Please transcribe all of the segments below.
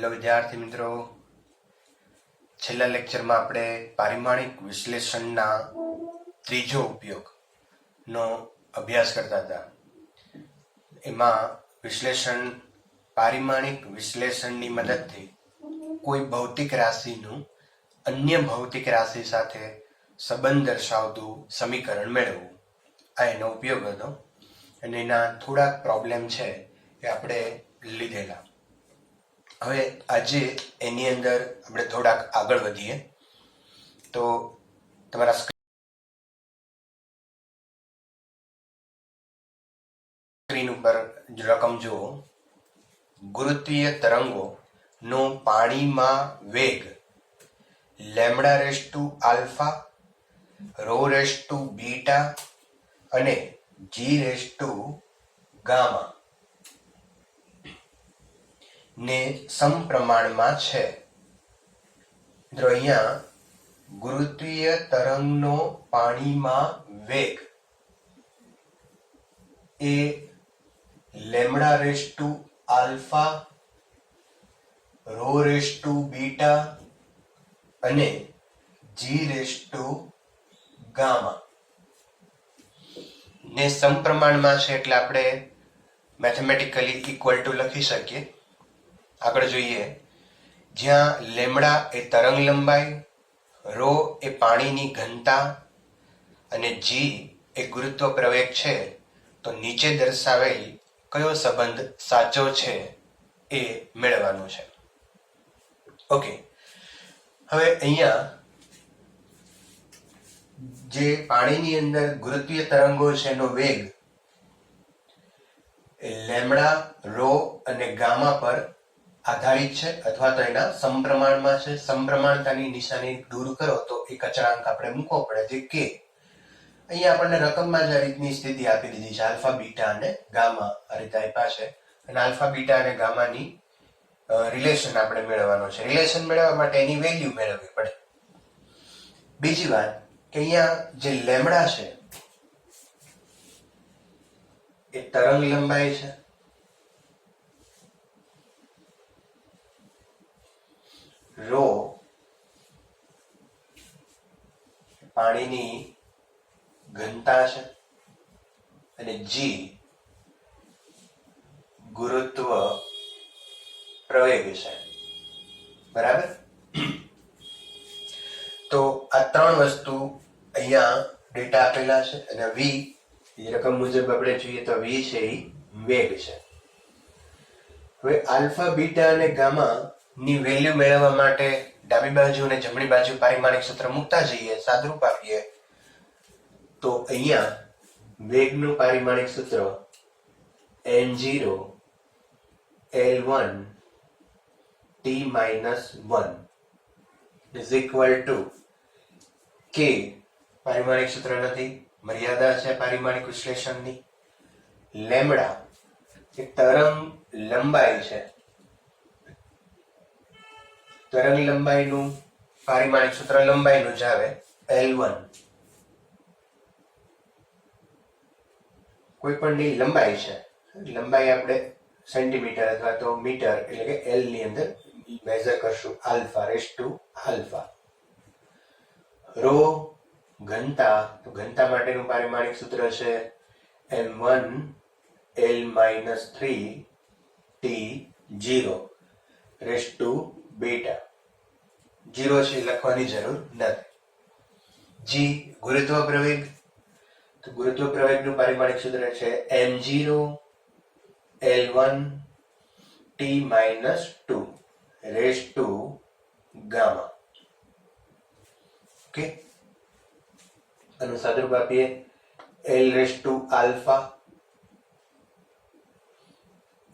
Hello વિદ્યાર્થી મિત્રો, છેલ્લા લેક્ચરમાં આપણે પારિમાણિક વિશ્લેષણના ત્રીજો ઉપયોગનો અભ્યાસ કરતા હતા. એમાં પારિમાણિક વિશ્લેષણની મદદથી કોઈ ભૌતિક રાશિનું અન્ય ભૌતિક રાશિ સાથે સંબંધ દર્શાવતું સમીકરણ મેળવવું, આ એનો ઉપયોગ હતો. અને એના થોડાક પ્રોબ્લેમ છે એ આપણે લીધેલા. હવે આજે એની અંદર આપણે થોડાક આગળ વધીએ. તો તમારા સ્ક્રીન ઉપર રકમ જુઓ. ગુરુત્વીય તરંગોનો પાણીમાં વેગ lambda race to alpha, rho race to beta અને જી રેસ ટુ ગામા ને સમપ્રમાણમાં છે. મિત્રો અહીંયા ગુરુત્વીય તરંગનો પાણીમાં વેગ એ lambda race to alpha, rho race to beta અને જી રેસ ટુ ગામા ને સમપ્રમાણમાં છે, એટલે આપણે મેથેમેટિકલી ઇક્વલ ટુ લખી શકીએ. આગળ જોઈએ. જ્યાં લેમ્ડા એ તરંગ લંબાઈ, રો એ પાણીની ઘનતા અને જી એ ગુરુત્વ પ્રવેગ છે, તો નીચે દર્શાવેલ કયો સંબંધ સાચો છે એ મેળવવાનું છે. ઓકે, હવે અહીંયા જે પાણીની અંદર ગુરુત્વીય તરંગો છે એનો વેગ એ લેમ્ડા, રો અને ગામા પર આધારિત છે અથવા તો એના સમપ્રમાણમાં છે. સમપ્રમાણતાની નિશાની દૂર કરો તો એક અચળાંક આપણે મૂકવો પડે, જે કે અહીંયા આપણને રકમમાં જ આ રીતની સ્થિતિ આપી દીધી છે. આલ્ફા, બીટા અને ગામા આ રીતે આપ્યા છે અને આલ્ફા, બીટા અને ગામાની રિલેશન આપણે મેળવવાનો છે. રિલેશન મેળવવા માટે એની વેલ્યુ મેળવવી પડે. બીજી વાત કે અહીંયા જે લેમ્ડા છે એ તરંગ લંબાઈ છે, રો પાણીની ઘનતા છે અને જી ગુરુત્વ પ્રવેગ છે. બરાબર? તો આ ત્રણ વસ્તુ અહીંયા ડેટા આપેલા છે અને વી રકમ મુજબ આપણે જોઈએ તો વી છે એ વેગ છે. હવે આલ્ફા, બીટા અને ગામા ની વેલ્યુ મેળવવા માટે ડાબી બાજુ અને જમણી બાજુ પારિમાણિક સૂત્ર મૂકતા જઈએ, સાદરૂપ આપીએ તો અહીંયા વેગનું પારિમાણિક સૂત્ર n0 L1 T-1 is equal to k. પારિમાણિક સૂત્ર નથી, મર્યાદા છે પારિમાણિક વિશ્લેષણની. લેમ્ડા એ તરંગ લંબાઈ છે, તરંગ લંબાઈનું પારિમાણિક સૂત્ર લંબાઈનું જ આવે L1. કોઈ પણની લંબાઈ છે, લંબાઈ આપણે સેન્ટીમીટર અથવા તો મીટર એટલે કે L ની અંદર મેઝર કરશું. Alpha raise to alpha. Rho ઘનતા, તો ઘનતા માટેનું પારિમાણિક સૂત્ર છે m1 L-3 T0 race to beta. 0 છે લખવાની જરૂર નથી. જી ગુરુત્વ પ્રવેગ, તો ગુરુત્વ પ્રવેગનું પારિમાણિક સૂત્ર છે m0 L1 T-2 raise to gamma. Okay, આનું સાદુરૂપ આપીએ. L race to alpha,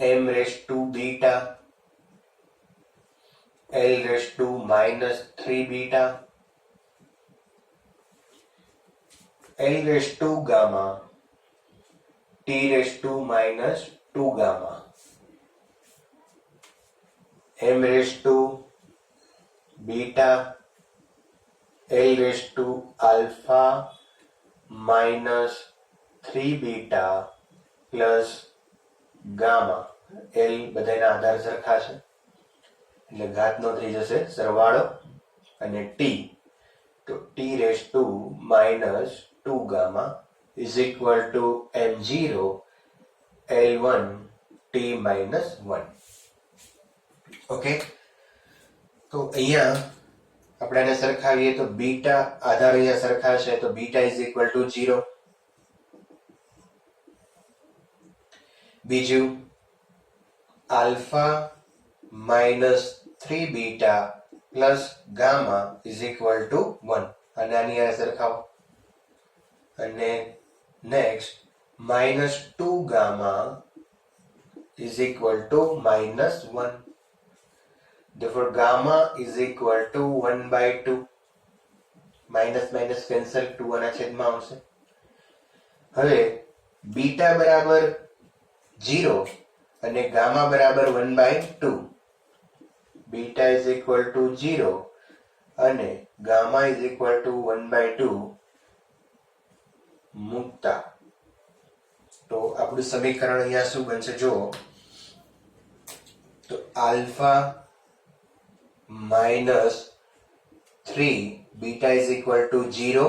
m race to beta, L raise to -3 beta, L raise to gamma, T raise to -2 gamma, m race to beta, L race to alpha -3 beta plus gamma. L બધાના આધાર સરખા છે. એટલે ઘાતનો થઈ જશે સરવાળો અને T, તો T raise to minus 2 gamma is equal to m0 L1 t minus 1. Okay, તો અહીંયા આપણે આને સરખાવીએ તો બીટા આધાર અહીંયા સરખાશે તો બીટા ઇઝ ઇક્વલ ટુ 0. બીજું alpha minus 3 beta plus gamma is equal to 1, અને આની આ સરખાવો. અને next minus 2 gamma is equal to minus 1. Therefore, gamma is equal to 1/2. Minus minus cancel, 2 આના છેદમાં આવશે. હવે બીટા બરાબર 0 અને ગામા બરાબર 1/2. બીટા ઇઝ ઇક્વલ ટુ 0 અને ગામા ઇઝ ઇક્વલ ટુ 1/2 મૂકતા તો આપણું સમીકરણ અહીંયા શું બનશે જો, તો alpha minus 3 beta is equal to 0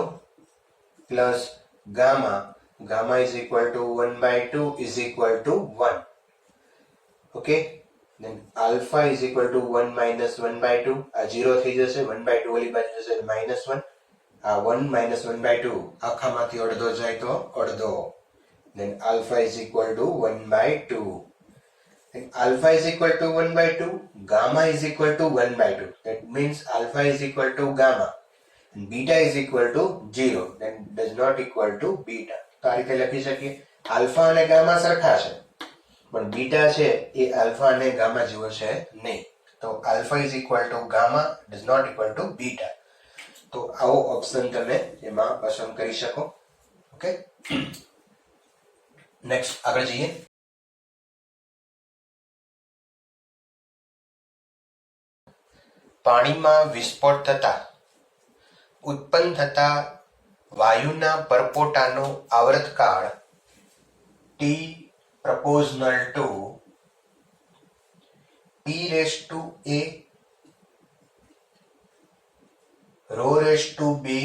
plus gamma is equal to 1/2 is equal to 1. Okay, then alpha is equal to 1 minus 1/2, આ 0 થઈ જશે, 1/2 ઓલી બાજુ જશે -1, આ 1 minus 1/2 આખામાંથી અડધો જાય તો અડધો, then alpha is equal to 1/2. Alpha is equal to 1/2, gamma is equal to 1/2. That means alpha is equal to gamma and beta is equal to 0. Then does not equal to beta. તો આ રીતે લખી શકીએ. Alpha અને gamma સરખા છે પણ beta છે એ આલ્ફા અને ગામા જેવો છે નહીં. તો alpha is equal to gamma does not equal to beta. તો આવો ઓપ્શન તમે એમાં પસંદ કરી શકો. ઓકે, નેક્સ્ટ આગળ જઈએ. પાણીમાં વિસ્ફોટ થતા ઉત્પન્ન થતા વાયુના પરપોટાનો આવર્તકાળ T proportional to P raised to A rho raised to B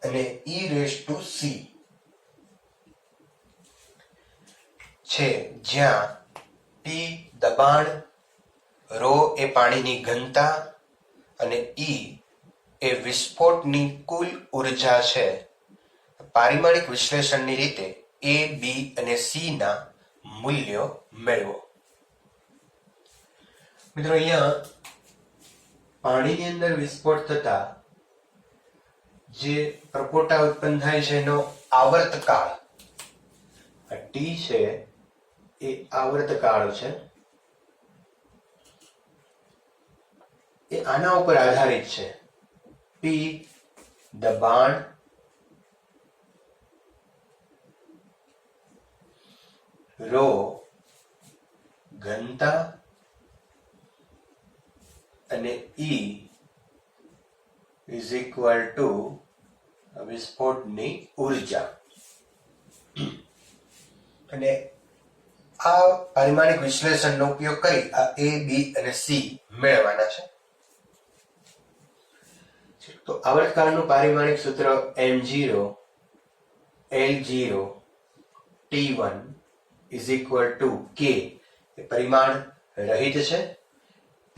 અને E raised to C છે, જ્યાં P દબાણ, રો એ પાણીની ઘનતા અને E એ વિસ્ફોટની કુલ ઉર્જા છે. પારિમાણિક વિશ્લેષણની રીતે A, B અને C ના મૂલ્યો મેળવો. મિત્રો અહીંયા પાણીની અંદર વિસ્ફોટ થતા જે પરપોટા ઉત્પન્ન થાય છે એનો આવર્તકાળ T છે એ આવર્તકાળ છે, એ આના ઉપર આધારિત છે. P દબાણ, રો ઘનતા અને E is equal to વિસ્ફોટની ઉર્જા. અને આ પારિમાણિક વિશ્લેષણનો ઉપયોગ કરી આ A, B અને C મેળવવાના છે. તો આવર્તકાળનું પારિમાણિક સૂત્ર m0 L0 T1 is equal to K, એ પરિમાણ રહિત છે.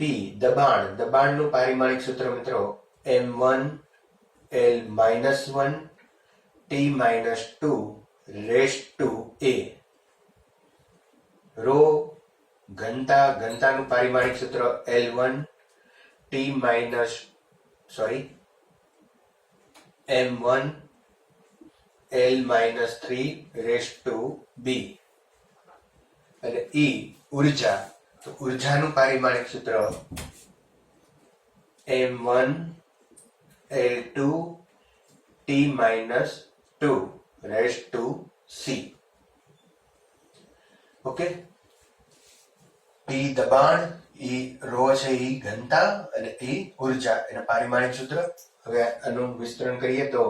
P દબાણનું પારિમાણિક સૂત્ર મિત્રો m1 L-1 T-2 raised to A. Rho ઘનતાનું પારિમાણિક સૂત્ર L1 m1 L-3 raised to B. અને E ઉર્જા, તો ઉર્જાનું પારિમાણિક સૂત્ર m1 L2 T-2 raised to C. Okay, P દબાણ, E રો છે E ઘનતા અને E ઉર્જા, એના પારિમાણિક સૂત્ર. હવે આનું વિસ્તરણ કરીએ તો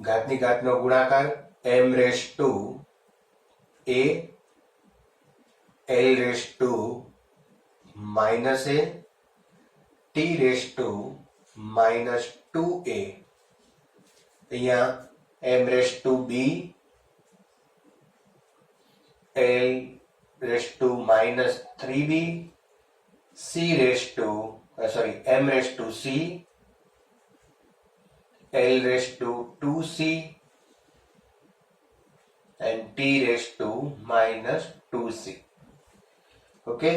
ઘાતની ઘાતનો ગુણાકાર m raised to A L raised to minus a t raised to minus 2a, અહીંયા m raised to b, L raised to minus 3b, c raised to m raised to c, L raised to 2c and t raised to minus 2c. Okay,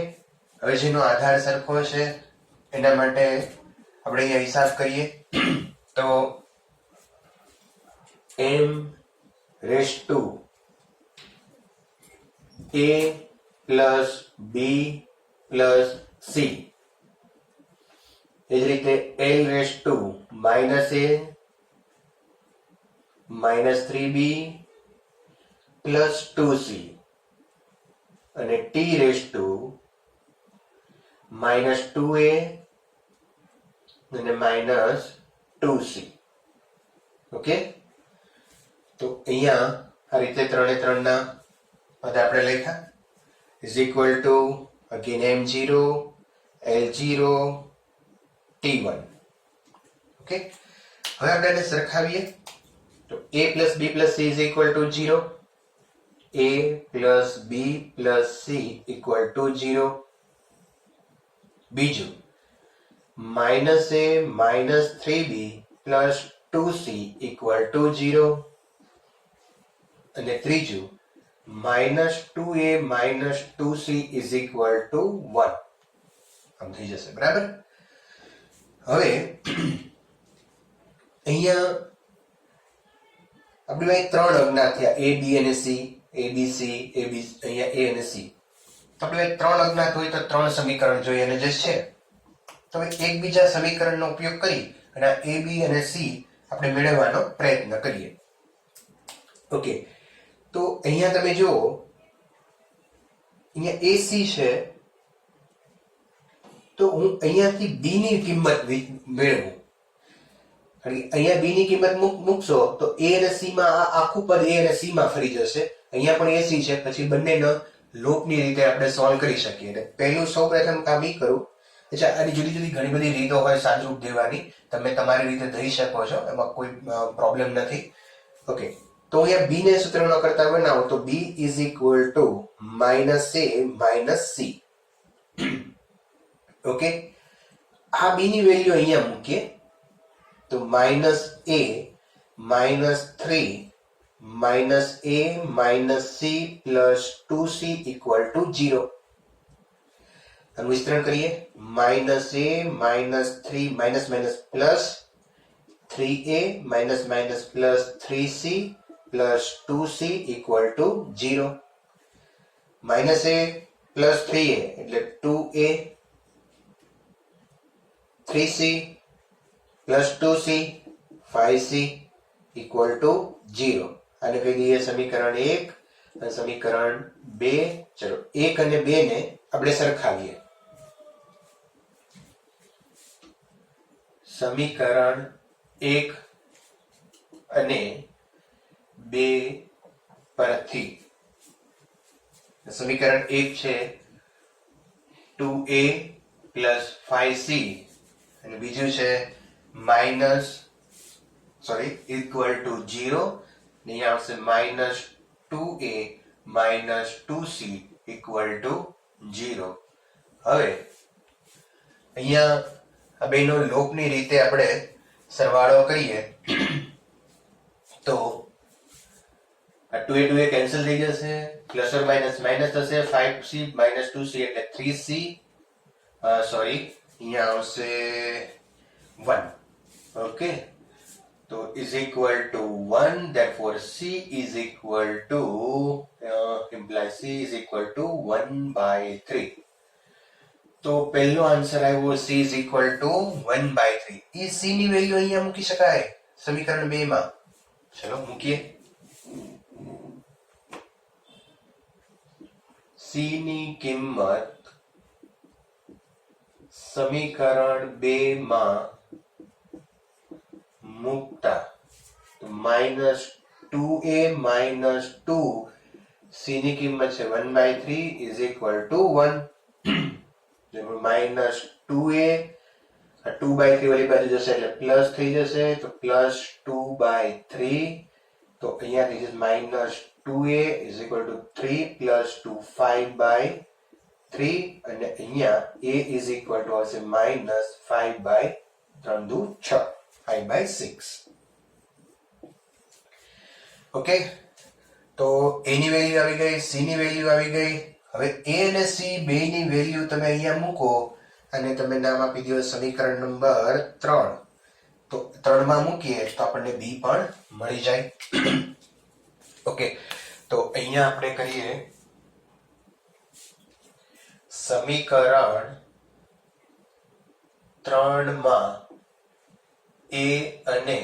હવે જેનો આધાર સરખો છે એના માટે આપણે અહીંયા હિસાબ કરીએ તો m raised to a plus b plus c, એ જ રીતે L raised to minus a minus 3b plus 2c અને t raised to minus 2a અને minus 2c. ઓકે, તો અહીંયા આ રીતે 3 એ 3 ના પદ આપણે લખ્યા is equal to again m0 l0 t1. Okay, હવે આપણે એને સરખાવીએ તો a plus b plus c is equal to 0, a plus b plus c equal to 0. બીજું minus a minus 3b plus 2c equal to 0. અને ત્રીજું minus 2a minus 2c is equal to 1. આમ થઈ જશે, બરાબર. હવે અહીંયા આપણી પાસે 3 અજ્ઞાત થયા, a b અને c, a b c, a b અહીંયા a અને c. તો આપણે 3 અજ્ઞાત હોય તો 3 સમીકરણ જોઈએ અને જે છે તો એકબીજા સમીકરણનો ઉપયોગ કરી અને આ a b અને c આપણે મેળવવાનો પ્રયત્ન કરીએ. ઓકે, તો અહીંયા તમે જુઓ અહીંયા AC છે તો હું અહીંયાથી b ની કિંમત મેળવું. અહીંયા b ની કિંમત મૂકશો તો a અને c માં આ આખું પદ a અને c માં ફરી જશે. અહીંયા પણ AC છે, પછી બંનેનો લોપની રીતે આપણે સોલ્વ કરી શકીએ. એટલે પહેલું સૌપ્રથમ કામ ઈ કરું. અચ્છા, આની જુદી જુદી ઘણી બધી રીતો હોય સાદરૂપ દેવાની, તમે તમારી રીતે દઈ શકો છો, એમાં કોઈ પ્રોબ્લેમ નથી. ઓકે, તો અહીંયા b ને સૂત્રનો કરતા બનાવો તો b is equal to minus a minus c. Okay, આ b ની વેલ્યુ અહીંયા મૂકીએ તો minus a minus 3 minus a minus c plus 2c equal to 0. આનું વિસ્તરણ કરીએ minus a minus 3 minus minus plus 3a minus minus plus 3c plus 2c equal to 0. minus a plus 3a એટલે 2a, 3c plus 2c 5c equal to 0. આને કહી દઈએ સમીકરણ 1 અને સમીકરણ 2. ચલો 1 અને 2 ને આપણે સરખાવીએ. સમીકરણ 1 અને 2 પરથી સમીકરણ 1 છે 2a plus 5c અને બીજું છે equal to 0. અહીં આવશે minus 2a minus 2c equal to 0. હવે અહીંયા આ બેનો લોપની રીતે આપણે સરવાળો કરીએ તો આ 2a 2a કેન્સલ થઈ જશે, પ્લસ ઓર માઇનસ માઇનસ થશે, 5c minus 2c એટલે 3c, અહીંયા આવશે 1. ઓકે, તો is equal to 1, therefore c is equal to implies c is equal to 1/3. તો પહેલો આન્સર આવ્યો c is equal to 1/3. A c ની વેલ્યુ અહીંયા મૂકી શકાય સમીકરણ 2 માં. ચલો મૂકીએ. c ની કિંમત સમીકરણ 2 માં મૂકતા -2a - 2 c ની કિંમત છે 1/3 is equal to 1, minus 2a, 2/3 વાળી બાજુ જશે એટલે પ્લસ થઈ જશે, તો પ્લસ 2/3, તો અહીંયા this is minus 2a is equal to 3 plus 2 5/3, અને અહીંયા a is equal to હશે minus 5/3 દુ 6, 5/6. ઓકે, તો a ની વેલ્યુ આવી ગઈ, c ની વેલ્યુ આવી ગઈ. હવે a અને c બેયની વેલ્યુ તમે અહીંયા મૂકો અને તમે નામ આપી દો સમીકરણ નંબર 3. તો 3 માં મૂકીએ તો આપણને b પણ મળી જાય. ઓકે, તો અહીંયા આપણે કરીએ સમીકરણ 3 માં a અને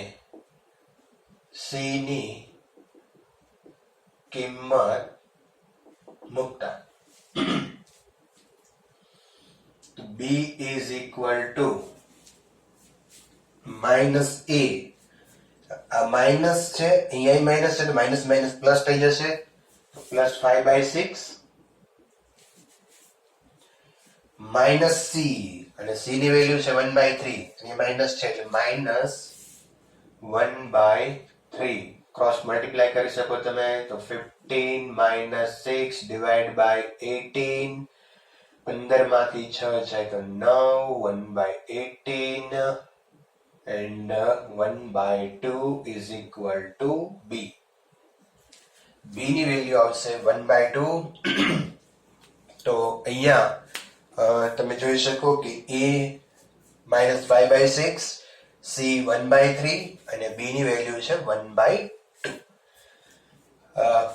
c ની કિંમત મૂકતા b is equal to minus a, આ માઇનસ છે, અહીંયા માઇનસ છે તો માઇનસ માઇનસ પ્લસ થઈ જશે, તો પ્લસ 5/6 માઇનસ c, અને c ની વેલ્યુ છે 1/3, અને માઇનસ છે એટલે માઇનસ 1/3. ક્રોસ મલ્ટીપ્લાય કરી શકો તમે, તો 15 minus 6 divided by 18, 15 માંથી 6 જાય તો 9, 1/18, and 1/2 is equal to b. b ની વેલ્યુ આવશે 1/2. તો અહીંયા તમે જોઈ શકો કે a minus 5/6, c 1/3, અને b ની વેલ્યુ છે 1/2.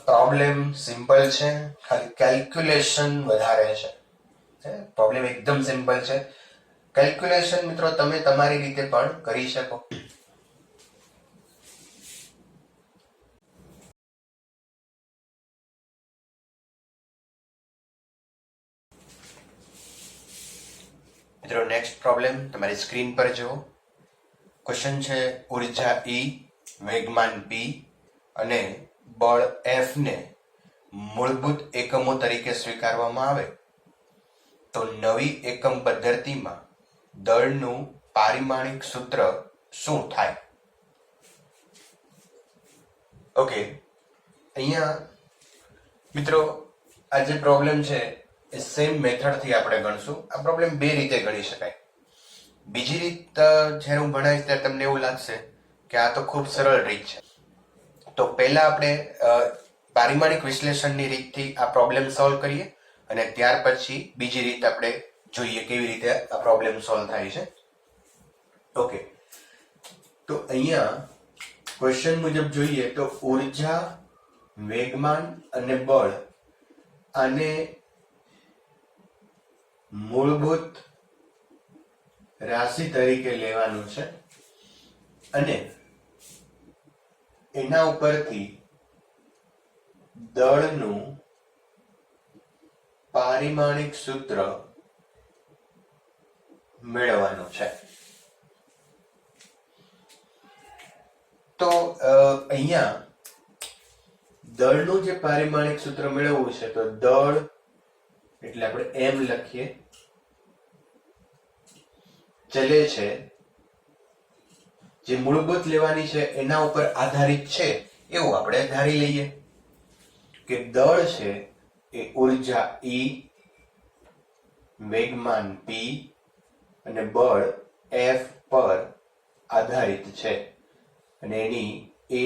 પ્રોબ્લેમ સિમ્પલ છે, ખાલી કેલ્ક્યુલેશન વધારે છે. પ્રોબ્લેમ એકદમ સિમ્પલ છે. કેલ્ક્યુલેશન મિત્રો તમે તમારી રીતે પણ કરી શકો. મિત્રો નેક્સ્ટ પ્રોબ્લેમ તમારી સ્ક્રીન પર જુઓ. ક્વેશ્ચન છે ઉર્જા E, વેગમાન P અને બળ F ને મૂળભૂત એકમો તરીકે સ્વીકારવામાં આવે તો નવી એકમ પદ્ધતિમાં દળનું પારિમાણિક સૂત્ર શું થાય? ઓકે, અહીંયા મિત્રો આ જે પ્રોબ્લેમ છે એ સેમ મેથડથી આપણે ગણશું. આ પ્રોબ્લેમ બે રીતે ગણી શકાય. બીજી રીત જ્યારે હું ભણાવીશ ત્યારે તમને એવું લાગશે કે આ તો ખૂબ સરળ રીત છે. તો પહેલા આપણે પારિમાણિક વિશ્લેષણની રીતથી આ પ્રોબ્લેમ સોલ્વ કરીએ અને ત્યાર પછી બીજી રીત આપણે જોઈએ કેવી રીતે આ પ્રોબ્લેમ સોલ્વ થાય છે. ઓકે, તો અહીંયા ક્વેશ્ચન મુજબ જોઈએ તો ઉર્જા, વેગમાન અને બળ આને મૂળભૂત રાશિ તરીકે લેવાનું છે અને એના ઉપરથી દળનું પારિમાણિક સૂત્ર મેળવવાનું છે. તો અહીંયા દળનું જે પારિમાણિક સૂત્ર મેળવવું છે તો દળ એટલે આપણે એમ લખીએ, ચલે છે જે મૂળભૂત લેવાની છે એના ઉપર આધારિત છે એવું આપણે ધારી લઈએ કે દળ છે એ ઉર્જા E, વેગમાન P અને બળ F પર આધારિત છે અને એની A,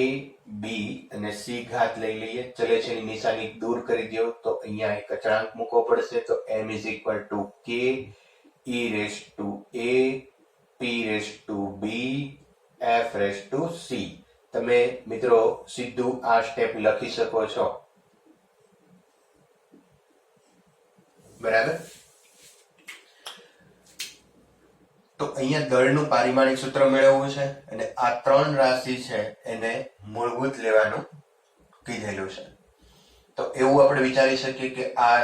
B અને C ઘાત લઈ લઈએ. ચલે છે એની નિશાની દૂર કરી દો તો અહીંયા એક અચળાંક મૂકવો પડશે, તો m is equal to k e raised to a p raised to b f raised to c. તમે મિત્રો સીધું આ સ્ટેપ લખી શકો છો, બરાબર? તો અહીંયા દળનું પારિમાણિક સૂત્ર મેળવવું છે અને આ ત્રણ રાશિ છે એને મૂળભૂત લેવાનું કીધેલું છે. તો એવું આપણે વિચારી શકીએ કે આ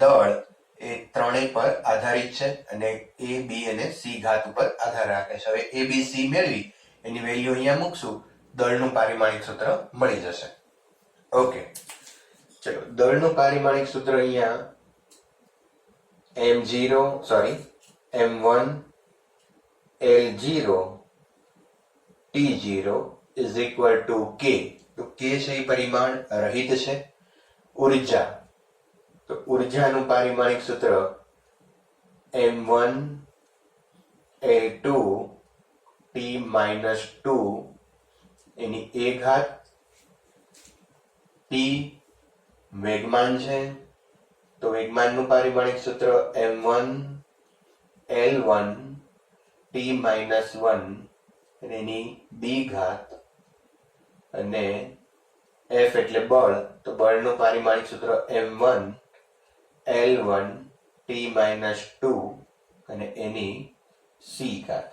દળ એ ત્રણેય પર આધારિત છે અને a, b અને c ઘાત ઉપર આધાર રાખે છે. હવે a, b, c મેળવી એની વેલ્યુ અહીંયા મૂકશું, દળનું પારિમાણિક સૂત્ર મળી જશે. ઓકે, ચલો દળનું પારિમાણિક સૂત્ર અહીંયા m1 L0 T0 is equal to K. તો K છે એ પરિમાણ રહિત છે. ઉર્જા, તો ઉર્જાનું પારિમાણિક સૂત્ર m1 L2 T-2 any a ઘાત. T વેગમાન છે, તો વેગમાનનું પારિમાણિક સૂત્ર m1 L1 T-1 એની b ઘાત. અને F એટલે બળ, તો બળનું પારિમાણિક સૂત્ર m1 L1 T-2 અને એની c ઘાત.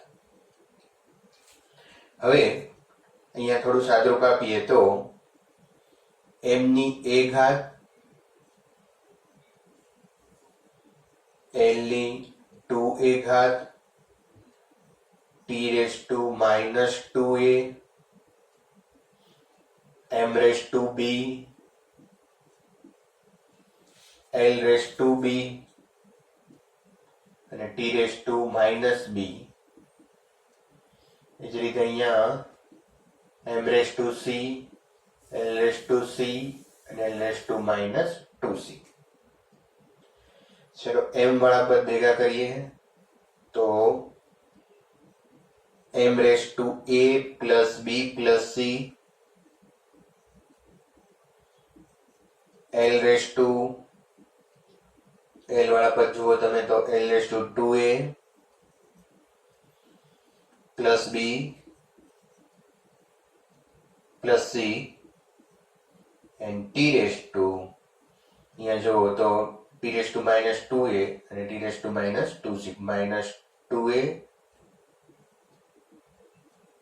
હવે અહીંયા થોડું સાદુરૂપ આપીએ તો m ની a ઘાત, L ની 2a ઘાત, T-2a, m⁵b, L⁵b અને T⁵b. એ જ રીતે અહીંયા m⁵c, L⁵c અને L⁻²c. ચલો m વાળા પદ ભેગા કરીએ તો m⁵a plus b plus c, L વાળા પદ જુઓ તમે તો L⁵2a plus b plus c and અહીંયા જુઓ તો T⁻²a અને T⁻²c, -2a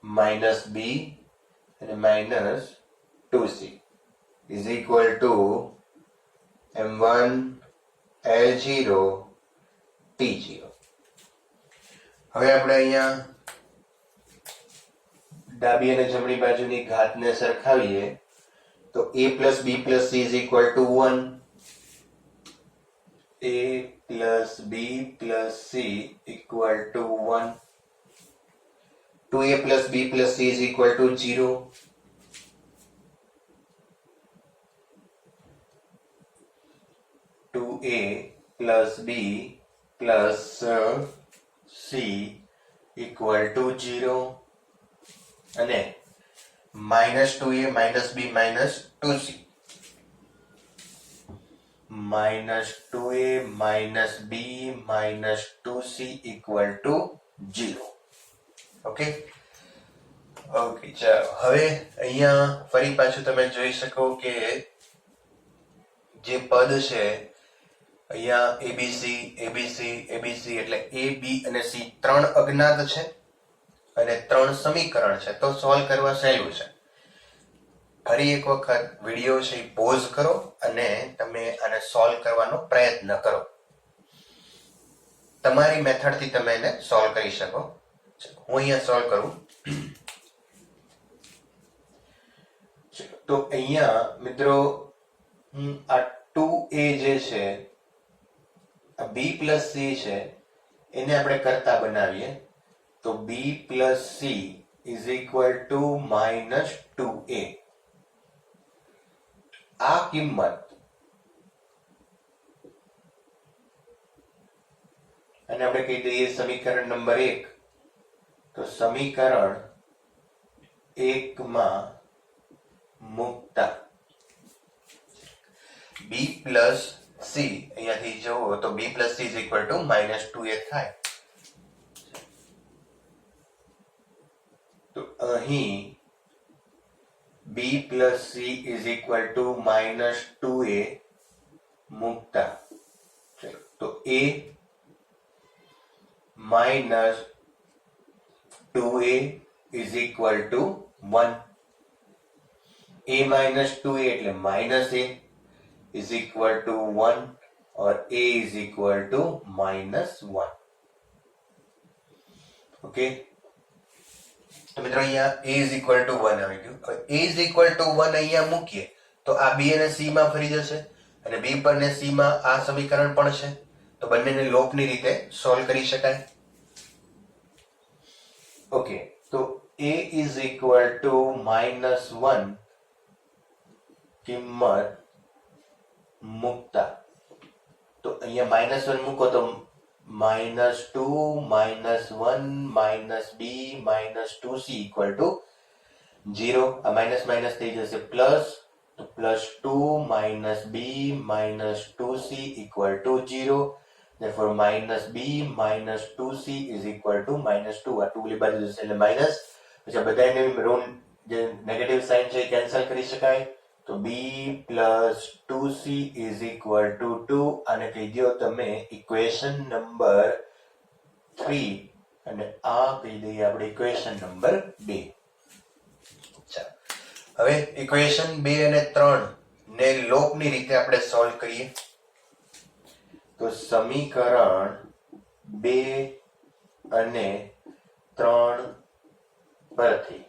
minus b અને -2c is equal to m1 L0 T0. હવે આપણે અહીંયા ડાબી અને જમણી બાજુની ઘાતને સરખાવીએ તો a plus b plus c is equal to 1. a plus b plus c equal to 1. 2a plus b plus c is equal to 0. 2a plus b plus c equal to 0. અને -2a minus b minus 2c. -2a minus b minus 2c equal to 0. Okay okay ચાલો હવે અહીંયા ફરી પાછું તમે જોઈ શકો કે જે પદ છે અહીંયા abc abc abc એટલે a b અને c ત્રણ અજ્ઞાત છે અને ત્રણ સમીકરણ છે, તો સોલ્વ કરવા સહેલું છે. ફરી એક વખત વિડીયો છે પોઝ કરો અને તમે આને સોલ્વ કરવાનો પ્રયત્ન કરો. તમારી મેથડથી તમે એને સોલ્વ કરી શકો. હું અહીંયા સોલ્વ કરું. તો અહીંયા મિત્રો આ 2a જે છે આ b પ્લસ c છે એને આપણે કરતા બનાવીએ તો b plus c is equal to -2a. આ કિંમત અને આપણે કહી દઈએ સમીકરણ નંબર 1. તો સમીકરણ 1 માં મૂકતા b plus c અહીંયાથી જુઓ તો b plus c is equal to -2a થાય. તો અહીં b plus c is equal to -2a મૂકતા તો a minus 2a is equal to 1. a minus 2a એટલે minus a is equal to 1 or a is equal to -1. Okay. તો મિત્રો અહીંયા a is equal to 1 આવી ગયું. હવે a is equal to 1 અહીંયા મૂકીએ તો આ બી અને સી માં ફરી જશે અને બી પર ને સી માં આ સમીકરણ પણ છે, તો બંનેને લોપની રીતે સોલ્વ કરી શકાય. ઓકે, તો a ઇઝ ઇક્વલ ટુ -1 કિંમત મૂકતા, તો અહીંયા -1 મૂકો તો -2 -1 -b -2c ઇક્વલ ટુ 0. આ માઇનસ માઇનસ થઈ જશે પ્લસ, તો +2 - b -2c equal to 0. therefore -b -2c is equal to -2. આ 2 ઓલી બાજુ જશે એટલે માઇનસ, પછી બધાને ઋણ જે નેગેટિવ સાઇન છે એ કેન્સલ કરી શકાય, તો b + 2c is equal to 2. અને કહી દો તમે ઇક્વેશન નંબર 3 અને આ કહી દઈએ આપણે ઇક્વેશન નંબર 2. હવે ઇક્વેશન 2 અને 3 ને લોપની રીતે આપણે સોલ્વ કરીએ. તો સમીકરણ 2 અને 3 પરથી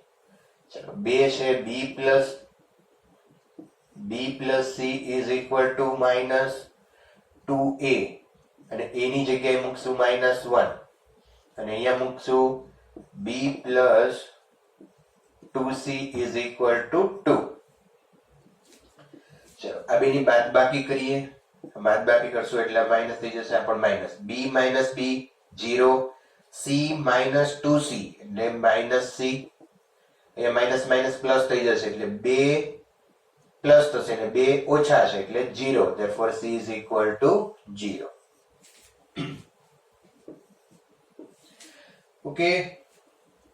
ચલો 2 છે b + c is equal to -2a અને a ની જગ્યાએ મૂકશું -1 અને અહીંયા મૂકશું b + 2c is equal to 2. ચલો આ બેની બાદબાકી કરીએ, બાદબાકી કરશું એટલે માઈનસ થઈ જશે, આ પણ minus, b - b 0, c -2c એટલે -c, અહીંયા માઈનસ માઈનસ પ્લસ થઈ જશે એટલે 2 પ્લસ થશે અને 2 ઓછા છે એટલે 0. therefore c is equal to 0. Okay,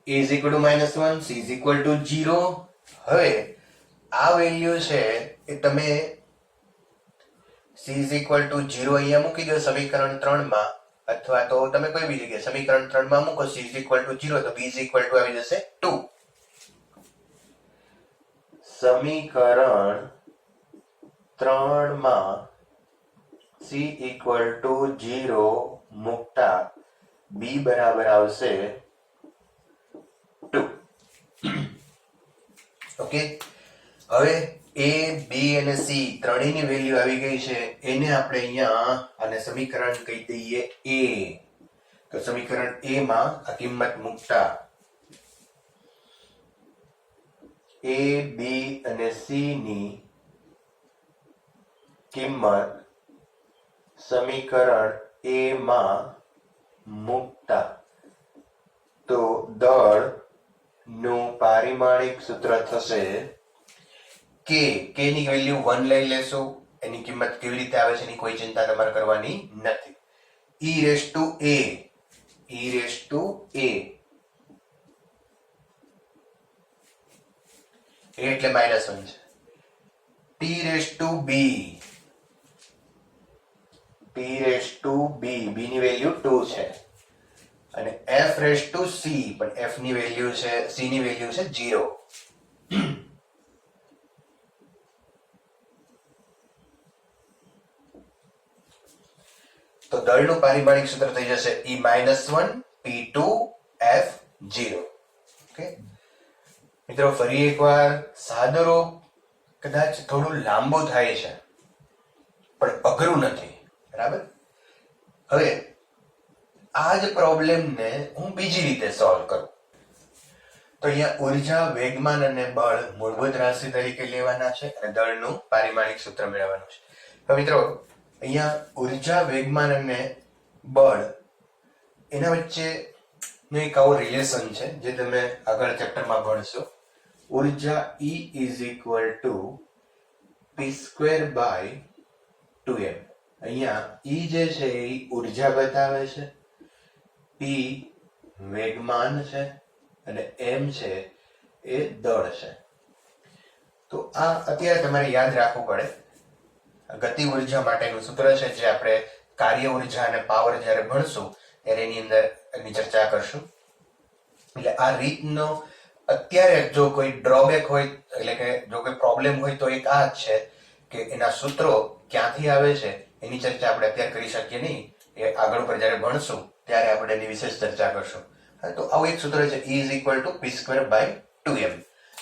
a is equal to -1, c is equal to 0. હવે આ વેલ્યુ છે એ તમે c is equal to 0 અહીંયા મૂકી દો સમીકરણ 3 માં, અથવા તો તમે કોઈ બી જગ્યાએ સમીકરણ 3 માં મૂકો c is equal to 0 તો b is equal to આવી જશે 2. સમીકરણ 3 માં c equal to 0 મૂકતા b બરાબર આવશે 2. ઓકે, હવે a b અને c ત્રણેયની વેલ્યુ આવી ગઈ છે, એને આપણે અહીંયા આને સમીકરણ કહી દઈએ a. તો સમીકરણ a માં આ કિંમત મૂકતા a b અને c ની કિંમત સમીકરણ a માં મૂકતા તો દળ નું પારિમાણિક સૂત્ર થશે k. k ની વેલ્યુ 1 લઈ લેશું, એની કિંમત કેવી રીતે આવે છે એની કોઈ ચિંતા તમારે કરવાની નથી. e⁻a એટલે -1 છે. t⁻b b ની વેલ્યુ 2 છે અને f⁻c પણ f ની વેલ્યુ છે, c ની વેલ્યુ છે 0. તો દળનું પારિમાણિક સૂત્ર થઈ જશે e−1 p2f0. ઓકે મિત્રો, ફરી એકવાર સાદો રૂપ કદાચ થોડું લાંબુ થાય છે પણ અઘરું નથી, બરાબર. હવે આ જ પ્રોબ્લેમને હું બીજી રીતે સોલ્વ કરું તો અહીંયા ઉર્જા, વેગમાન અને બળ મૂળભૂત રાશિ તરીકે લેવાના છે અને દળનું પારિમાણિક સૂત્ર મેળવવાનું છે. હવે મિત્રો અહીંયા ઉર્જા, વેગમાન અને બળ એના વચ્ચે એક આવો રિલેશન છે જે તમે આગળ ચેપ્ટરમાં ભણશો. ઉર્જા E is equal to p²/2m. અહીંયા E જે છે એ ઉર્જા બતાવે છે, P વેગમાન છે અને m છે એ દળ છે. તો આ અત્યારે તમારે યાદ રાખવું પડે. ગતિ ઉર્જા માટેનું સૂત્ર છે જે આપણે કાર્ય ઉર્જા અને પાવર જ્યારે ભણશું ત્યારે એની અંદર એની ચર્ચા કરશું. એટલે આ રીતનો અત્યારે જો કોઈ ડ્રોબેક હોય, એટલે કે જો કોઈ પ્રોબ્લેમ હોય તો એક આ જ છે કે એના સૂત્રો ક્યાંથી આવે છે એની ચર્ચા આપણે અત્યારે કરી શકીએ નહીં. એ આગળ ઉપર જ્યારે ભણશું ત્યારે આપણે એની વિશેષ ચર્ચા કરશું. તો આવું એક સૂત્ર છે E is equal to p²/2m.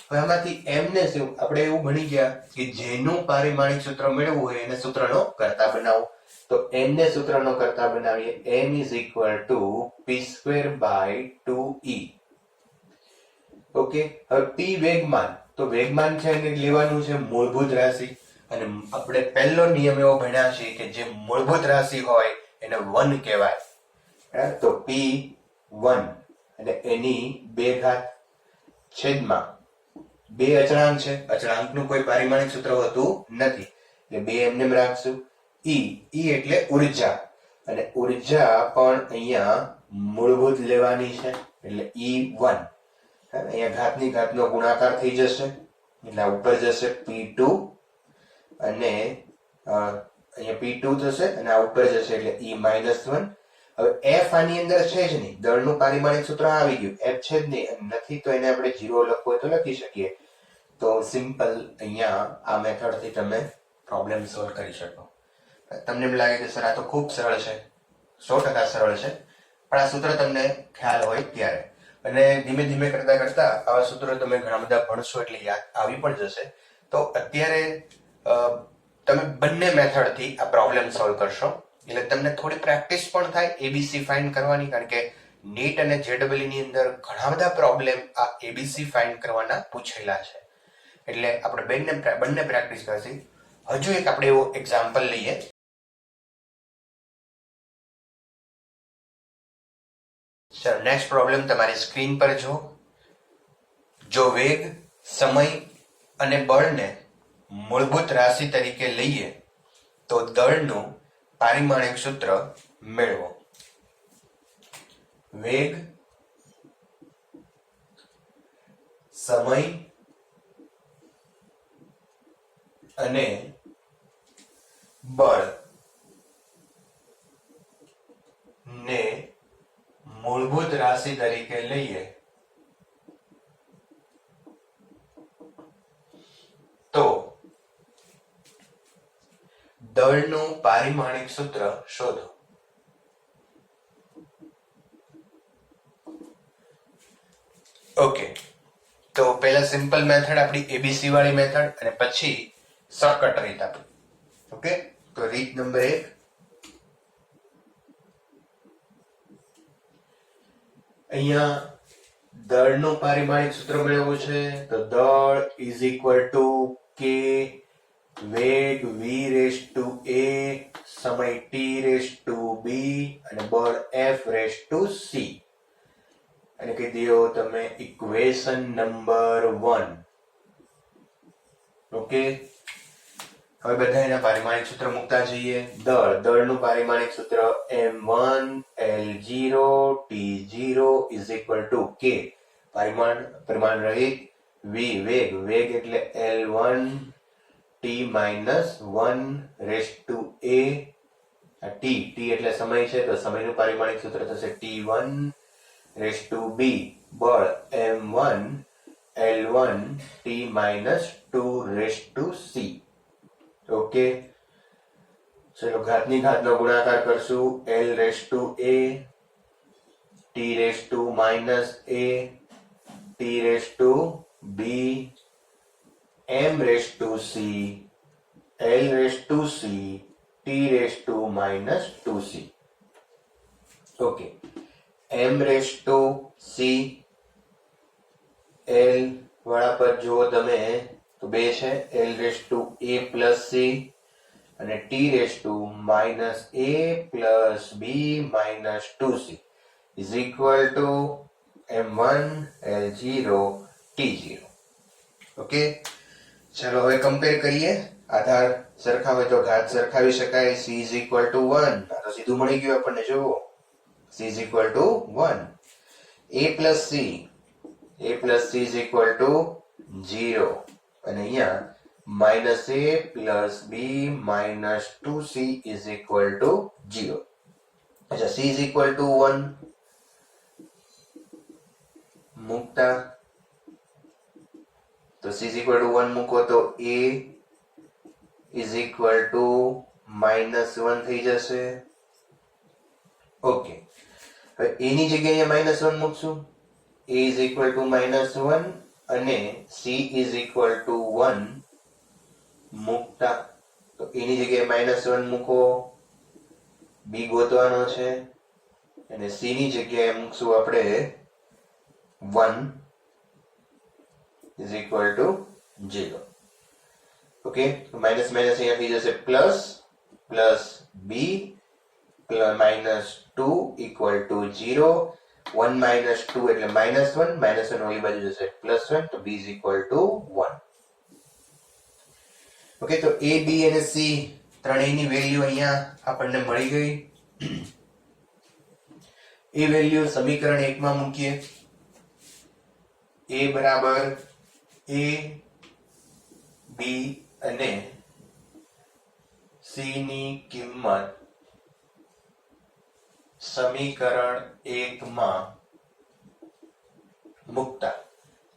હવે આમાંથી m ને શું આપણે એવું ભણી ગયા કે જેનું પારિમાણિક સૂત્ર મેળવવું હોય એને સૂત્રનો કર્તા બનાવો. તો m ને સૂત્રનો કર્તા બનાવીએ. m = p²/2e. ઓકે, હવે p વેગમાન, તો વેગમાન છે એને લેવાનું છે મૂળભૂત રાશિ, અને આપણે પહેલો નિયમ એવો ભણ્યા છે કે જે મૂળભૂત રાશિ હોય એને 1 કહેવાય. તો p1 અને એની 2 ઘાત છેદમાં 2 અચળાંક છે, અચળાંકનું કોઈ પારિમાણિક સૂત્ર હોતું નથી એટલે 2 એમને રાખશું. e એટલે ઉર્જા, અને ઉર્જા પણ અહીંયા મૂળભૂત લેવાની છે એટલે e1. અહીંયા ઘાતની ઘાતનો ગુણાકાર થઈ જશે એટલે ઉપર જશે p2 અને અહીંયા p2 થશે અને આ ઉપર જશે એટલે e-1. હવે f આની અંદર છે જ નહીં, દળનું પારિમાણિક સૂત્ર આવી ગયું, f છે જ નહીં, નથી તો એને આપણે 0 લખવો હોય તો લખી શકીએ. તો સિમ્પલ અહીંયા આ મેથડ થી તમે પ્રોબ્લેમ સોલ્વ કરી શકો. તમને એમ લાગે કે સર આ તો ખૂબ સરળ છે, 100% સરળ છે, પણ આ સૂત્ર તમને ખ્યાલ હોય ત્યારે, અને ધીમે ધીમે કરતા કરતા આવા સૂત્રો તમે ઘણા બધા ભણશો એટલે યાદ આવી પણ જશે. તો અત્યારે તમે બંને મેથડથી આ પ્રોબ્લેમ સોલ્વ કરશો એટલે તમને થોડી પ્રેક્ટિસ પણ થાય એબીસી ફાઇન્ડ કરવાની, કારણ કે નીટ અને જેડબલઈ ની અંદર ઘણા બધા પ્રોબ્લેમ આ એબીસી ફાઇન્ડ કરવાના પૂછેલા છે. એટલે આપણે બંને પ્રેક્ટિસ કરશી. હજુ એક આપણે એવો એક્ઝામ્પલ લઈએ. ચલો નેક્સ્ટ પ્રોબ્લેમ તમારી સ્ક્રીન પર જો વેગ, સમય અને બળને મૂળભૂત રાશિ તરીકે લઈએ તો દળનું પારિમાણિક સૂત્ર મેળવો. વેગ, સમય અને બળ ને મૂળભૂત રાશિ તરીકે લઈએ તો દળનું પારિમાણિક સૂત્ર શોધો. ઓકે, તો પહેલા સિમ્પલ મેથડ આપણી એબીસી વાળી મેથડ, અને પછી શોર્ટકટ રીત આપણી. ઓકે, તો રીત નંબર 1, અહીંયા દળનું પારિમાણિક સૂત્ર મેળવવું છે તો દળ = k વેગ v⁴ સમય t⁴b અને બળ f⁴c, અને કહી દો તમે ઇક્વેશન નંબર 1. ઓકે, હવે બધા એના પારિમાણિક સૂત્ર મૂકતા જઈએ. દળનું પારિમાણિક સૂત્ર m1 L0 T0 = k, પરિમાણ રહિત, v વેગ એટલે L1 T-1 T એટલે સમય છે તો સમયનું પારિમાણિક સૂત્ર થશે T1 બળ m1 L1 T-2c. ઓકે, ચલો ઘાતની ઘાતનો ગુણાકાર કરશું. L⁴ T⁻A T⁻B m⁴c L⁴c T⁻2c. Okay, m⁴c L વાળા પર જુઓ તમે તો 2 છે, L⁴A+c અને T⁻A+B-2c = m1 L0 T0. Okay, ચલો હવે કમ્પેર કરીએ. આધાર સરખા હોય તો ઘાત સરખાવી શકાય. c = 1, આ તો સીધું મળી ગયું આપણને. જુઓ c = 1, A+c = 0, અને અહીંયા -A+B-2c = 0. અચ્છા, c = 1 મૂકતા તો c = 1 મૂકો તો A = -1 થઈ જશે. ઓકે, હવે a ની જગ્યાએ -1 મૂકશું. A = -1 અને c ઇઝ ઇક્વલ ટુ 1 મૂકતા, તો એની જગ્યાએ -1 મૂકો, b ગોતવાનો છે અને c ની જગ્યાએ મૂકશું આપણે 1 is equal to 0. Okay, minus minus અહીંયા થઈ જશે plus, plus b -2 equal to 0. 1 -2 એટલે -1, -1 ઓલી બાજુ જશે +1, તો b is equal to 1. Okay, તો a b અને c ત્રણેયની વેલ્યુ અહીંયા આપણને મળી ગઈ. એ વેલ્યુ સમીકરણ 1 માં મૂકીએ. a બરાબર a b અને c ની કિંમત સમીકરણ 1 માં મૂકતા,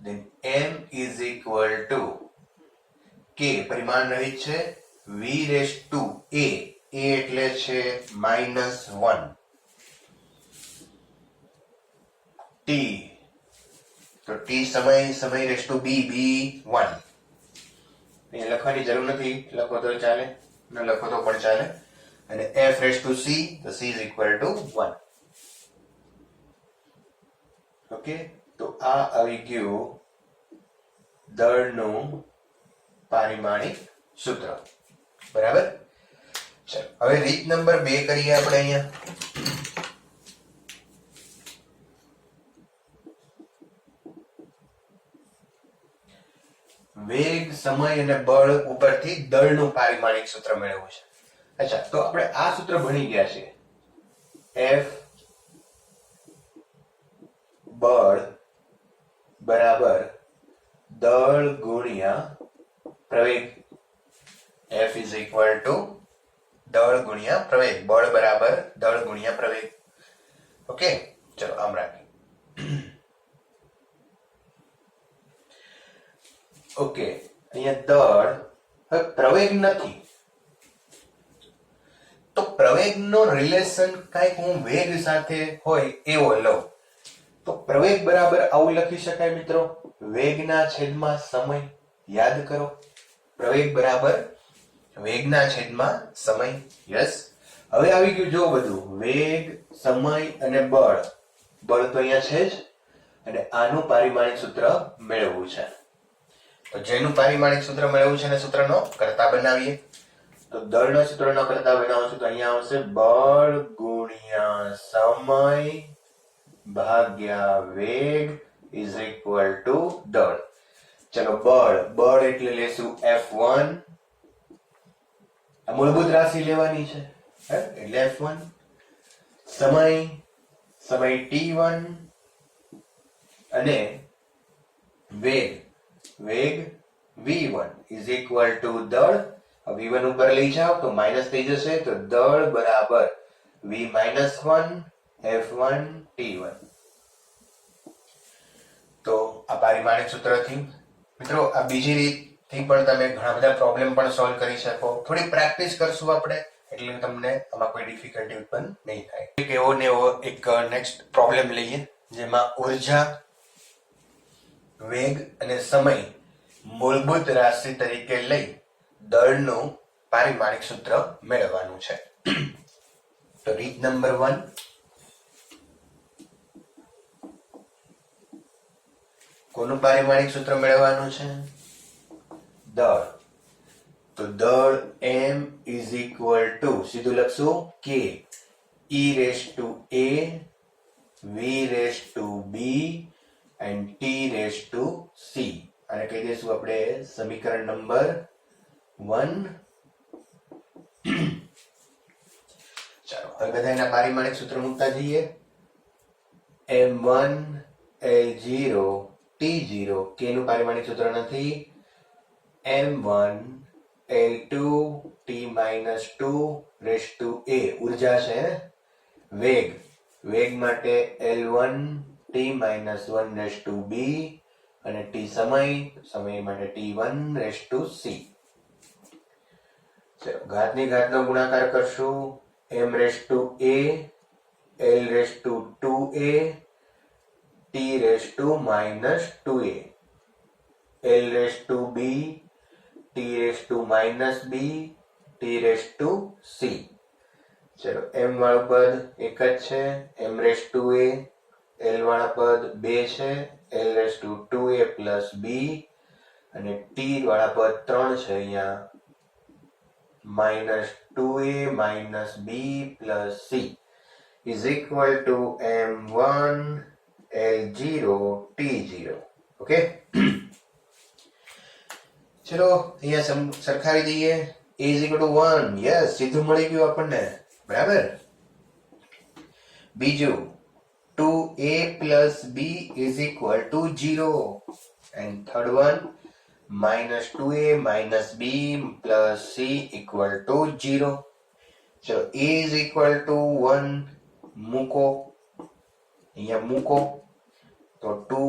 then m is equal to k પરિમાણ રહિત છે, v raised to a એટલે છે -1, t તો t સમય raised to b 1. અહીંયા લખવાની જરૂર નથી, લખો તો ચાલે, ન લખો તો પણ ચાલે. અને f raised to c, તો c is equal to 1. Okay, તો આ આવી ગયું દળનું પારિમાણિક સૂત્ર. બરાબર. ચલો હવે રીત નંબર 2 કરીએ આપણે અહીંયા. વેગ, સમય અને બળ ઉપરથી દળનું પારિમાણિક સૂત્ર મેળવવું છે. અચ્છા, તો આપણે આ સૂત્ર ભણી ગયા છે. F બળ બરાબર દળ ગુણ્યા પ્રવેગ. F is equal to દળ ગુણ્યા પ્રવેગ. બળ બરાબર દળ ગુણ્યા પ્રવેગ. ઓકે, ચલો આમ રાખીએ. ઓકે, અહીંયા દળ, હવે પ્રવેગ નથી, તો પ્રવેગનો રિલેશન કઈક હું વેગ સાથે હોય એવો લઉં, તો પ્રવેગ બરાબર આવું લખી શકાય મિત્રો, વેગના છેદમાં સમય. યાદ કરો, પ્રવેગ બરાબર વેગના છેદમાં સમય. યસ. હવે આવી ગયું જો બધું, વેગ, સમય અને બળ. બળ તો અહીંયા છે જ, અને આનું પારિમાણિક સૂત્ર મેળવવું છે. તો જેનું પારિમાણિક સૂત્ર મેળવવું છે, એને સૂત્રનો કર્તા બનાવીએ. તો દળનો સૂત્રનો કર્તા બનાવશું, તો અહીંયા આવશે બળ ગુણ્યા સમય ભાગ્યા વેગ ઇઝ ઇક્વલ ટુ દળ. ચલો બળ એટલે લેશું F1. આ મૂળભૂત રાશિ લેવાની છે એટલે F1. સમય T1 અને વેગ V1 ઇઝ ઇક્વલ ટુ દળ. V1 ઉપર લઈ જાઓ તો માઇનસ થઈ જશે, તો દળ બરાબર V-1 F1 T1. તો આ પારિમાણિક સૂત્રથી મિત્રો આ બીજી રીતથી પણ તમે ઘણા બધા પ્રોબ્લેમ પણ સોલ્વ કરી શકો. થોડી પ્રેક્ટિસ કરશું આપણે એટલે તમને આમાં કોઈ ડિફિકલ્ટી ઉત્પન્ન નહીં થાય. એક એવો ને એવો એક નેક્સ્ટ પ્રોબ્લેમ લઈએ, જેમાં ઉર્જા, વેગ અને સમય મૂળભૂત રાશિ તરીકે લઈ દળનું પારિમાણિક સૂત્ર મેળવવાનું છે. તો રીત નંબર 1, કોનું પારિમાણિક સૂત્ર મેળવવાનું છે? દળ. તો દળ m is equal to સીધું લખશું k e raised to a v raised to b and t raised to c. આને કહી દઈશું આપણે સમીકરણ નંબર 1. ચાલો હવે બધા એના પારિમાણિક સૂત્ર મૂકતા જઈએ. m1 l0 t0, k નું પારિમાણિક સૂત્ર નથી. m1 l2 t-2 raised to a ઉર્જા છે. વેગ માટે l1 t-1 raised to b અને t સમય માટે t1 raised to c. ચલો ઘાતની ઘાતનો ગુણાકાર કરશું. m raised to a, l raised to 2a, t raised to -2a. l raise to b t raise to minus b t raise to c. ચલો m વાળું પદ એક જ છે, m raise to a, l વાળા પદ બે છે, l raise to 2a plus b, અને t વાળા પદ ત્રણ છે અહીંયા, minus 2a minus b plus c is equal to m1 l0 t0. Okay, ચલો અહીંયા સરખાવી દઈએ. a is equal to 1, yes, સીધું મળી ગયું આપણને, બરાબર. બીજું 2a plus b is equal to 0, and third one minus 2a minus b plus c equal to 0. So a is equal to 1 મૂકો, અહીંયા મૂકો તો 2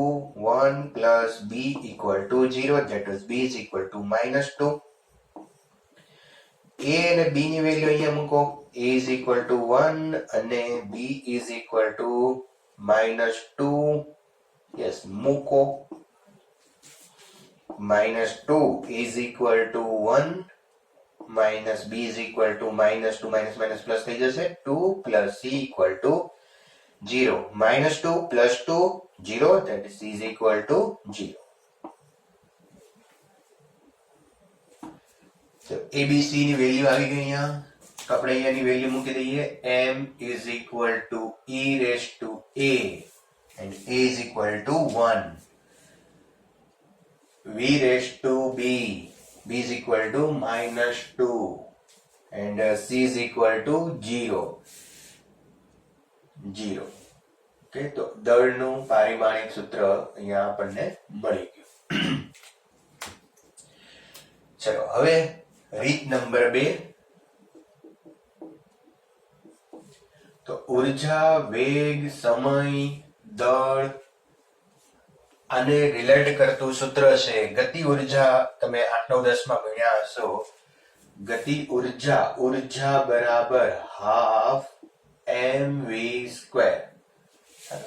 1 plus b equal to 0, that is b is equal to minus 2. a અને b ની value અહીંયા મૂકો, a is equal to 1 અને b is equal to minus 2, yes, મૂકો. minus 2 is equal to 1 minus b is equal to minus 2, minus minus plus થઈ જશે, 2 plus c equal to 0. minus 2 plus 2 0, that is c is equal to 0. So abc ની value આવી ગઈ અહીંયા, તો આપણે અહીંયાની value મૂકી દઈએ. m is equal to e raised to a and a is equal to 1. v raised to b, b is equal to minus 2, and c is equal to 0. Okay, તો દળનું પારિમાણિક સૂત્ર અહીંયા આપણને મળી ગયું. ચલો હવે રીત નંબર 2. તો ઉર્જા, વેગ, સમય, દળ આને રિલેટ કરતું સૂત્ર છે ગતિ ઉર્જા. તમે 8 9 10 માં ભણ્યા હશો. ગતિ ઉર્જા બરાબર હાફ mv સ્ક્વેર.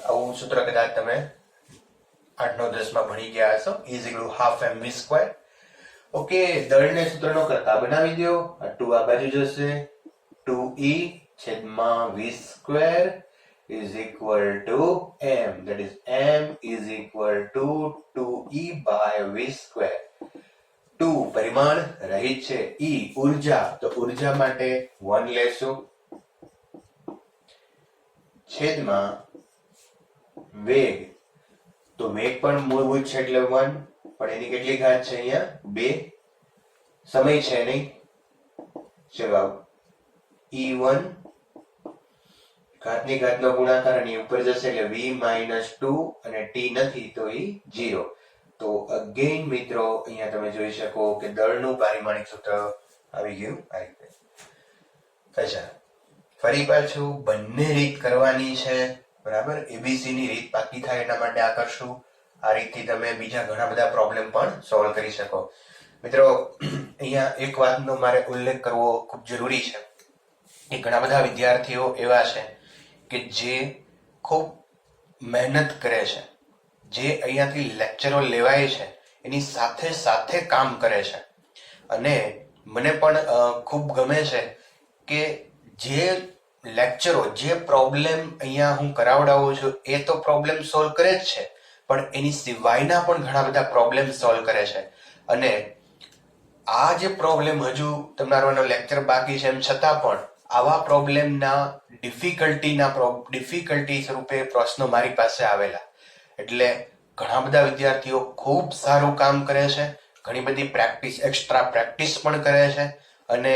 આવું સૂત્ર કદાચ તમે 8 9 10 માં ભણી ગયા હશો. Is equal to half mv square. Okay, દળને સૂત્રનો કરતા બનાવી દો. આ 2 આ બાજુ જશે, 2e છેદમાં v square is equal to m, that is m is equal to 2e by v square. 2 પરિમાણ રહિત છે, e ઉર્જા, તો ઉર્જા માટે 1 લેશું, છેદમાં વેગ, તો વેગ પણ મૂળભૂત છે એટલે 1, પણ એની કેટલી ઘાત છે અહીંયા 2. સમય છે નહીં, ચલો e1 ઘાતની ઘાતનો ગુણાકાર અને ઉપર જશે એટલે v minus 2 અને t નથી તો એ 0. તો અગેન મિત્રો અહીંયા તમે જોઈ શકો કે દળનું પારિમાણિક સૂત્ર આવી ગયું આ રીતે. અચ્છા, ફરી પાછું બંને રીત કરવાની છે, બરાબર. abc ની રીત બાકી થાય એટલા માટે આ કરશું. આ રીતથી તમે બીજા ઘણા બધા પ્રોબ્લેમ પણ સોલ્વ કરી શકો. મિત્રો અહીંયા એક વાતનો મારે ઉલ્લેખ કરવો ખૂબ જરૂરી છે કે ઘણા બધા વિદ્યાર્થીઓ એવા છે કે જે ખૂબ મહેનત કરે છે, જે અહીંયાથી લેક્ચરો લેવાય છે એની સાથે સાથે કામ કરે છે. અને મને પણ ખૂબ ગમે છે કે જે લેક્ચરો, જે પ્રોબ્લેમ અહીંયા હું કરાવડાવું છું એ તો પ્રોબ્લેમ સોલ્વ કરે જ છે, પણ એની સિવાયના પણ ઘણા બધા પ્રોબ્લેમ સોલ્વ કરે છે. અને આ જે પ્રોબ્લેમ હજુ તમારો લેક્ચર બાકી છે એમ છતાં પણ આવા પ્રોબ્લેમના ડિફિકલ્ટી સ્વરૂપે પ્રશ્નો મારી પાસે આવેલા. એટલે ઘણા બધા વિદ્યાર્થીઓ ખૂબ સારું કામ કરે છે, ઘણી બધી પ્રેક્ટિસ, એક્સ્ટ્રા પ્રેક્ટિસ પણ કરે છે, અને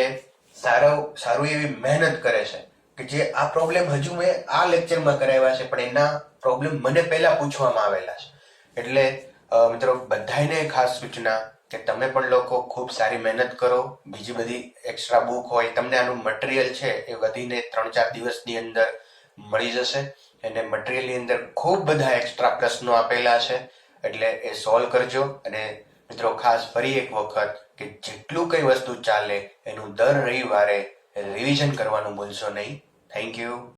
સારું એવી મહેનત કરે છે કે જે આ પ્રોબ્લેમ હજુ મેં આ લેક્ચરમાં કરાવ્યા છે પણ એના પ્રોબ્લેમ મને પહેલા પૂછવામાં આવેલા છે. એટલે મિત્રો બધાને ખાસ સૂચના કે તમે પણ લોકો ખૂબ સારી મહેનત કરો. બીજી બધી એક્સ્ટ્રા બુક હોય, તમને આનું મટીરિયલ છે એ વધીને 3-4 દિવસની અંદર મળી જશે. અને મટીરિયલની અંદર ખૂબ બધા એક્સ્ટ્રા પ્રશ્નો આપેલા છે, એટલે એ સોલ્વ કરજો. અને મિત્રો ખાસ ફરી એક વખત કે જેટલું કઈ વસ્તુ ચાલે એનું દર રવિવારે રિવિઝન કરવાનું ભૂલશો નહીં. Thank you.